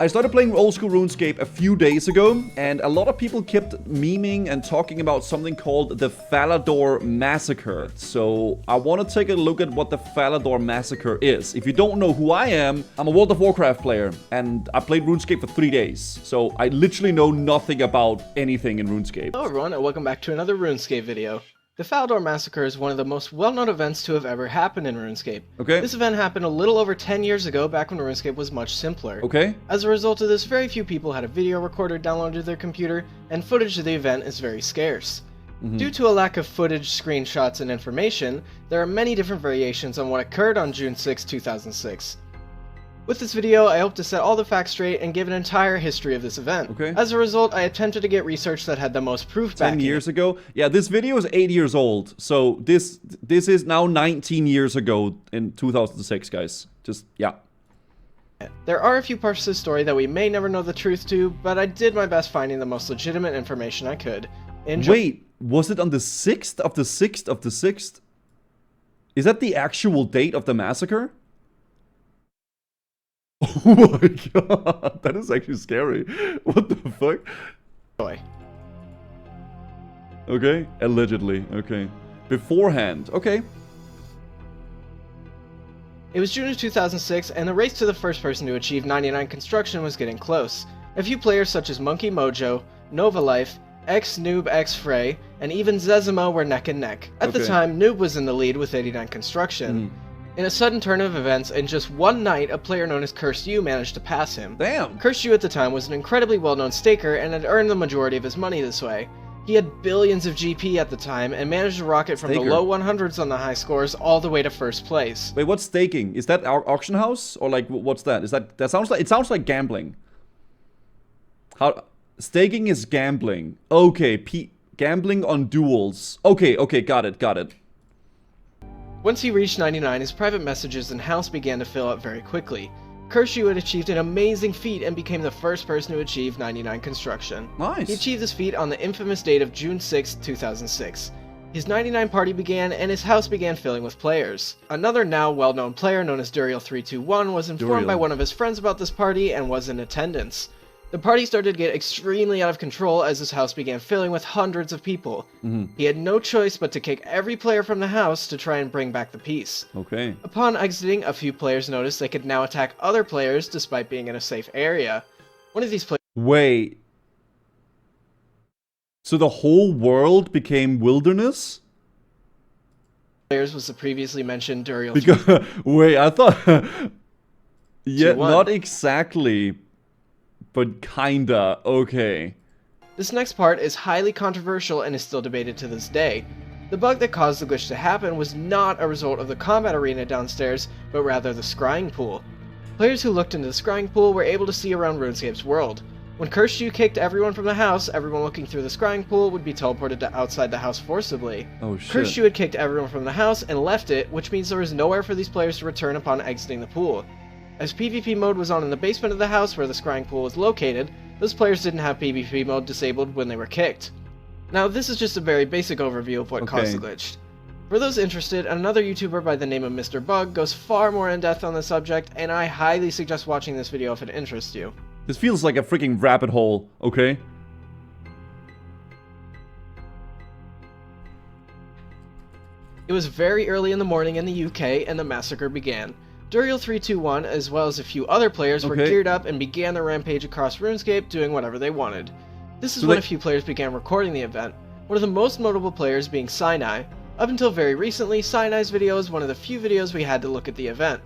I started playing old school RuneScape a few days ago, and a lot of people kept memeing and talking about something called the Falador Massacre. So I want to take a look at what the Falador Massacre is. If you don't know who I am, I'm a World of Warcraft player, and I played RuneScape for 3 days. So I literally know nothing about anything in RuneScape. Hello everyone, and welcome back to another RuneScape video. The Falador Massacre is one of the most well-known events to have ever happened in RuneScape. Okay. This event happened a little over 10 years ago, back when RuneScape was much simpler. Okay. As a result of this, very few people had a video recorder downloaded to their computer, and footage of the event is very scarce. Due to a lack of footage, screenshots, and information, there are many different variations on what occurred on June 6, 2006. With this video, I hope to set all the facts straight and give an entire history of this event. Okay. As a result, I attempted to get research that had the most proof back. 10 years ago? Yeah, this video is 8 years old. So this is now 19 years ago in 2006, guys. Just, yeah. There are a few parts of the story that we may never know the truth to, but I did my best finding the most legitimate information I could. Enjoy. Wait, was it on the 6th of the 6th of the 6th? Is that the actual date of the massacre? Oh my god, that is actually scary. What the fuck? Okay, allegedly, okay. Beforehand, okay. It was June of 2006, and the race to the first person to achieve 99 construction was getting close. A few players such as Monkey Mojo, Nova Life, X-Noob X-Frey, and even Zezima were neck and neck. At the time, Noob was in the lead with 89 construction. In a sudden turn of events, in just one night, a player known as Cursed You managed to pass him. Damn! Cursed You at the time was an incredibly well-known staker and had earned the majority of his money this way. He had billions of GP at the time and managed to rocket from the low 100s on the high scores all the way to first place. Wait, what's staking? Is that our auction house? Or like, what's that? Is that sounds like, it sounds like gambling. How, staking is gambling. Okay, gambling on duels. Okay, got it. Once he reached 99, his private messages and house began to fill up very quickly. Cursed You had achieved an amazing feat and became the first person to achieve 99 construction. Nice. He achieved this feat on the infamous date of June 6, 2006. His 99 party began and his house began filling with players. Another now well-known player known as Duriel321 was informed by one of his friends about this party and was in attendance. The party started to get extremely out of control as his house began filling with hundreds of people. He had no choice but to kick every player from the house to try and bring back the peace. Okay. Upon exiting, a few players noticed they could now attack other players despite being in a safe area. One of these players... Wait. So the whole world became wilderness? was the previously mentioned Duriel. Wait, I thought... yeah, not exactly... but kinda, okay. This next part is highly controversial and is still debated to this day. The bug that caused the glitch to happen was not a result of the combat arena downstairs, but rather the scrying pool. Players who looked into the scrying pool were able to see around RuneScape's world. When Cursed You kicked everyone from the house, everyone looking through the scrying pool would be teleported to outside the house forcibly. Oh shit. Cursed You had kicked everyone from the house and left it, which means there was nowhere for these players to return upon exiting the pool. As PvP mode was on in the basement of the house where the scrying pool was located, those players didn't have PvP mode disabled when they were kicked. Now, this is just a very basic overview of what caused the glitch. For those interested, another YouTuber by the name of Mr. Bug goes far more in depth on the subject, and I highly suggest watching this video if it interests you. This feels like a freaking rabbit hole, okay? It was very early in the morning in the UK, and the massacre began. Duriel321, as well as a few other players, were geared up and began their rampage across RuneScape, doing whatever they wanted. This is when a few players began recording the event, one of the most notable players being Sinai. Up until very recently, Sinai's video is one of the few videos we had to look at the event.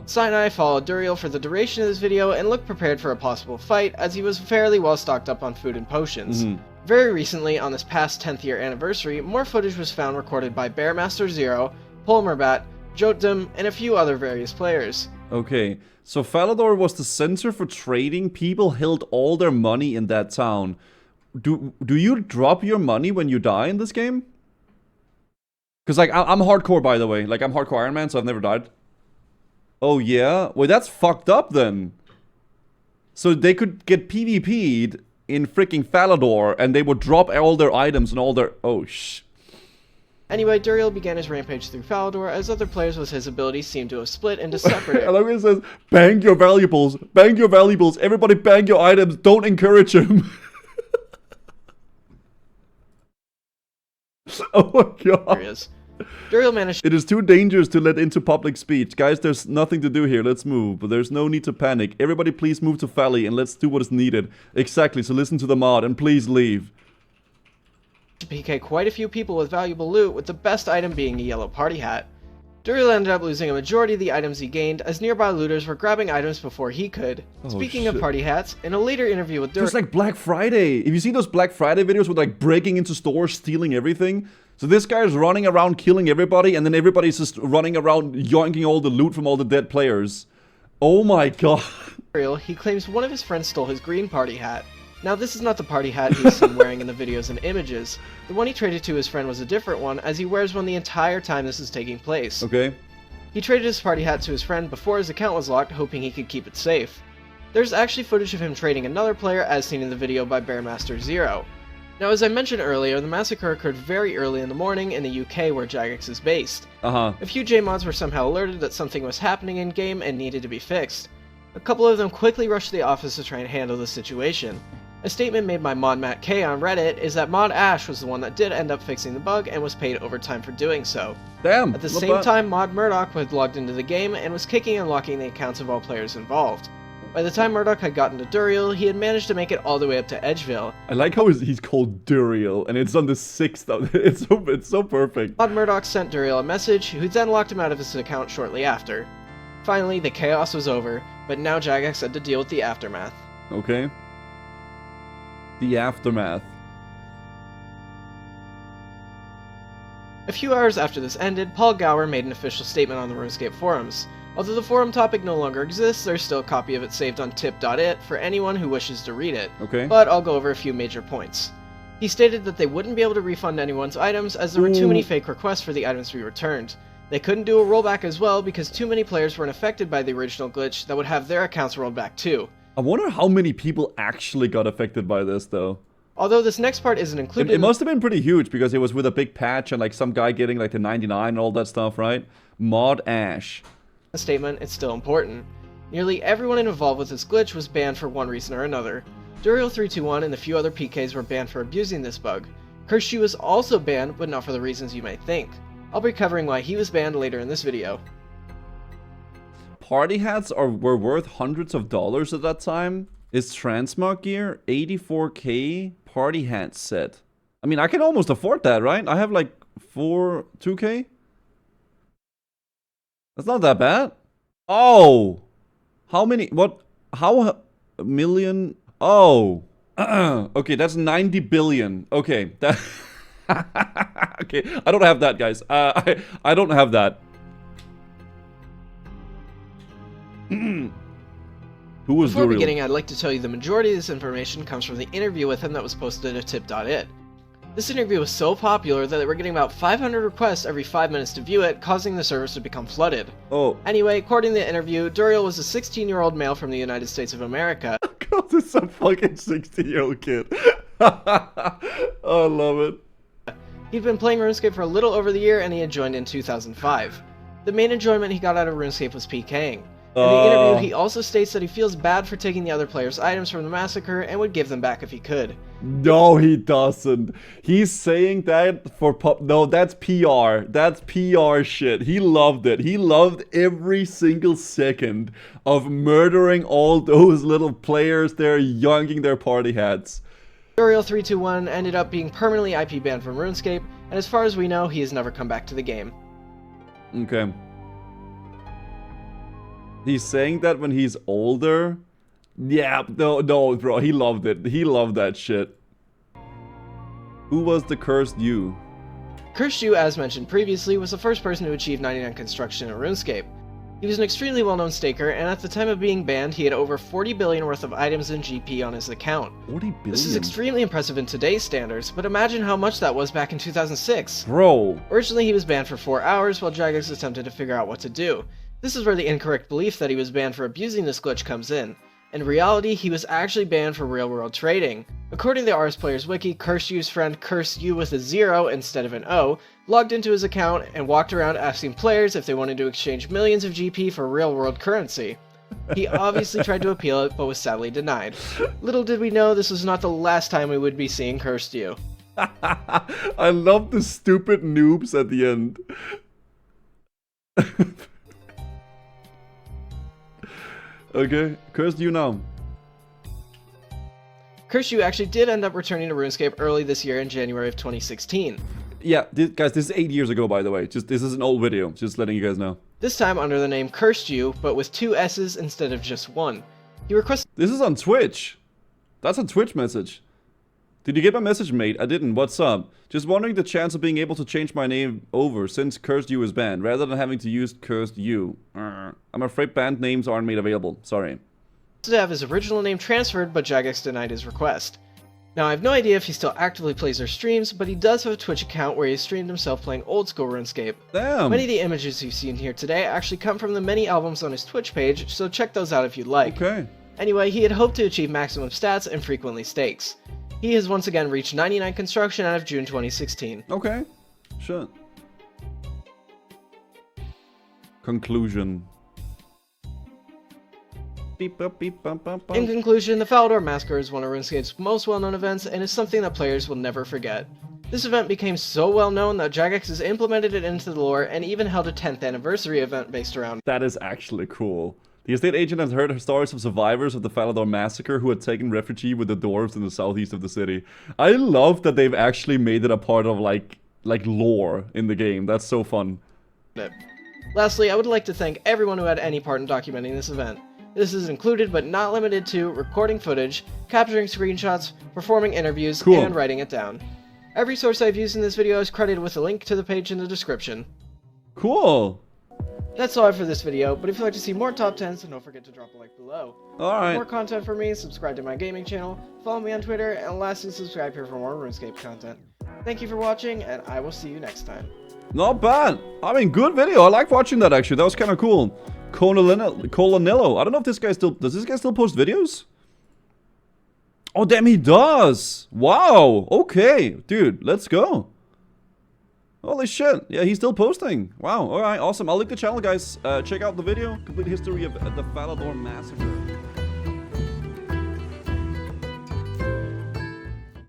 Sinai followed Duriel for the duration of this video and looked prepared for a possible fight, as he was fairly well stocked up on food and potions. Very recently, on this past 10th year anniversary, more footage was found recorded by Bearmaster0, Polmerbat, Jotdom, and a few other various players. Okay, so Falador was the center for trading. People held all their money in that town. Do you drop your money when you die in this game? Because, like, I'm hardcore, by the way. Like, I'm hardcore Iron Man, so I've never died. Oh, yeah? Well, that's fucked up, then. So they could get PvP'd in freaking Falador, and they would drop all their items and all their... Oh, Anyway, Duriel began his rampage through Falador as other players with his abilities seemed to have split into separate I like when it says, bang your valuables, everybody bang your items, don't encourage him. Oh my god. areas. Duriel managed It is too dangerous to let into public speech. Guys, there's nothing to do here, let's move. But there's no need to panic. Everybody please move to Valley and let's do what is needed. Exactly, so listen to the mod and please leave. to PK quite a few people with valuable loot, with the best item being a yellow party hat. Duriel ended up losing a majority of the items he gained, as nearby looters were grabbing items before he could. Speaking of party hats, in a later interview with Duriel... It's like Black Friday. If you see those Black Friday videos with like breaking into stores, stealing everything. So this guy is running around killing everybody, and then everybody's just running around yoinking all the loot from all the dead players. Oh my god. He claims one of his friends stole his green party hat. Now, this is not the party hat he's seen wearing in the videos and images. The one he traded to his friend was a different one, as he wears one the entire time this is taking place. Okay. He traded his party hat to his friend before his account was locked, hoping he could keep it safe. There's actually footage of him trading another player, as seen in the video by Bearmaster0. Now, as I mentioned earlier, the massacre occurred very early in the morning in the UK where Jagex is based. A few J-mods were somehow alerted that something was happening in-game and needed to be fixed. A couple of them quickly rushed to the office to try and handle the situation. A statement made by Mod Matt K on Reddit is that Mod Ash was the one that did end up fixing the bug and was paid overtime for doing so. Damn! At the same time, Mod Murdoch had logged into the game and was kicking and locking the accounts of all players involved. By the time Murdoch had gotten to Duriel, he had managed to make it all the way up to Edgeville. I like how he's called Duriel, and it's on the 6th. It's so perfect. Mod Murdoch sent Duriel a message, who then locked him out of his account shortly after. Finally, the chaos was over, but now Jagex had to deal with the aftermath. Okay. The aftermath. A few hours after this ended, Paul Gower made an official statement on the Runescape forums. Although the forum topic no longer exists, there's still a copy of it saved on tip.it for anyone who wishes to read it. Okay. But I'll go over a few major points. He stated that they wouldn't be able to refund anyone's items as there were too many fake requests for the items to be returned. They couldn't do a rollback as well because too many players weren't affected by the original glitch that would have their accounts rolled back too. I wonder how many people actually got affected by this, though. Although this next part isn't included... It must have been pretty huge, because it was with a big patch and like some guy getting like the 99 and all that stuff, right? Mod Ash. The statement, it's still important. Nearly everyone involved with this glitch was banned for one reason or another. Duriel321 and a few other PKs were banned for abusing this bug. Cursed was also banned, but not for the reasons you might think. I'll be covering why he was banned later in this video. Party hats were worth hundreds of dollars at that time. Is transmog gear 84k party hat set? I mean, I can almost afford that, right? I have like 2k. That's not that bad. Oh, how many? What? How million? Oh, okay, that's 90 billion. Okay, that. Okay, I don't have that, guys. I don't have that. Who was Before Duriel? beginning, I'd like to tell you the majority of this information comes from the interview with him that was posted at tip.it. This interview was so popular that they were getting about 500 requests every 5 minutes to view it, causing the servers to become flooded. Oh. Anyway, according to the interview, Duriel was a 16-year-old male from the United States of America. God, this is some fucking 16-year-old kid. Oh, I love it. He'd been playing RuneScape for a little over the year, and he had joined in 2005. The main enjoyment he got out of RuneScape was PKing. In the interview, he also states that he feels bad for taking the other players' items from the massacre and would give them back if he could. No, he doesn't. He's saying that for no, that's PR. That's PR shit. He loved it. He loved every single second of murdering all those little players there, yoinking their party hats. Duriel321 ended up being permanently IP banned from RuneScape, and as far as we know, he has never come back to the game. Okay. He's saying that when he's older? Yeah, no, bro, he loved it. He loved that shit. Who was the Cursed You? Cursed You, as mentioned previously, was the first person to achieve 99 construction in RuneScape. He was an extremely well-known staker, and at the time of being banned, he had over 40 billion worth of items and GP on his account. 40 billion? This is extremely impressive in today's standards, but imagine how much that was back in 2006. Bro. Originally, he was banned for 4 hours while Jagex attempted to figure out what to do. This is where the incorrect belief that he was banned for abusing this glitch comes in. In reality, he was actually banned for real-world trading. According to the RS Players Wiki, CursedU's friend CursedU with a 0 instead of an O logged into his account and walked around asking players if they wanted to exchange millions of GP for real-world currency. He obviously tried to appeal it, but was sadly denied. Little did we know this was not the last time we would be seeing CursedU. I love the stupid noobs at the end. Okay, CursedU now. CursedU actually did end up returning to RuneScape early this year in January of 2016. Yeah, guys, this is 8 years ago, by the way. This is an old video, just letting you guys know. This time under the name CursedU, but with 2 S's instead of just 1. He requested... This is on Twitch. That's a Twitch message. Did you get my message, mate? I didn't. What's up? Just wondering the chance of being able to change my name over since CursedU is banned, rather than having to use CursedU. I'm afraid banned names aren't made available. Sorry. To have his original name transferred, but Jagex denied his request. Now, I have no idea if he still actively plays or streams, but he does have a Twitch account where he has streamed himself playing old school RuneScape. Damn! Many of the images you've seen here today actually come from the many albums on his Twitch page, so check those out if you'd like. Okay. Anyway, he had hoped to achieve maximum stats and frequently stakes. He has once again reached 99 construction out of June 2016. Okay. Sure. Conclusion. In conclusion, the Falador Massacre is one of RuneScape's most well-known events and is something that players will never forget. This event became so well-known that Jagex has implemented it into the lore and even held a 10th anniversary event based around. That is actually cool. The estate agent has heard stories of survivors of the Falador Massacre who had taken refuge with the dwarves in the southeast of the city. I love that they've actually made it a part of like lore in the game. That's so fun. Lastly, I would like to thank everyone who had any part in documenting this event. This is included but not limited to recording footage, capturing screenshots, performing interviews, and writing it down. Every source I've used in this video is credited with a link to the page in the description. Cool! That's all for this video, but if you'd like to see more top 10s, then don't forget to drop a like below. Alright. For more content from me, subscribe to my gaming channel, follow me on Twitter, and lastly subscribe here for more RuneScape content. Thank you for watching, and I will see you next time. Not bad! I mean, good video. I like watching that actually. That was kind of cool. Colonello. I don't know if this guy still... Does this guy still post videos? Oh, damn, he does! Wow! Okay. Dude, let's go. Holy shit. Yeah, he's still posting. Wow. Alright, awesome. I'll link the channel, guys. Check out the video. Complete history of the Falador Massacre.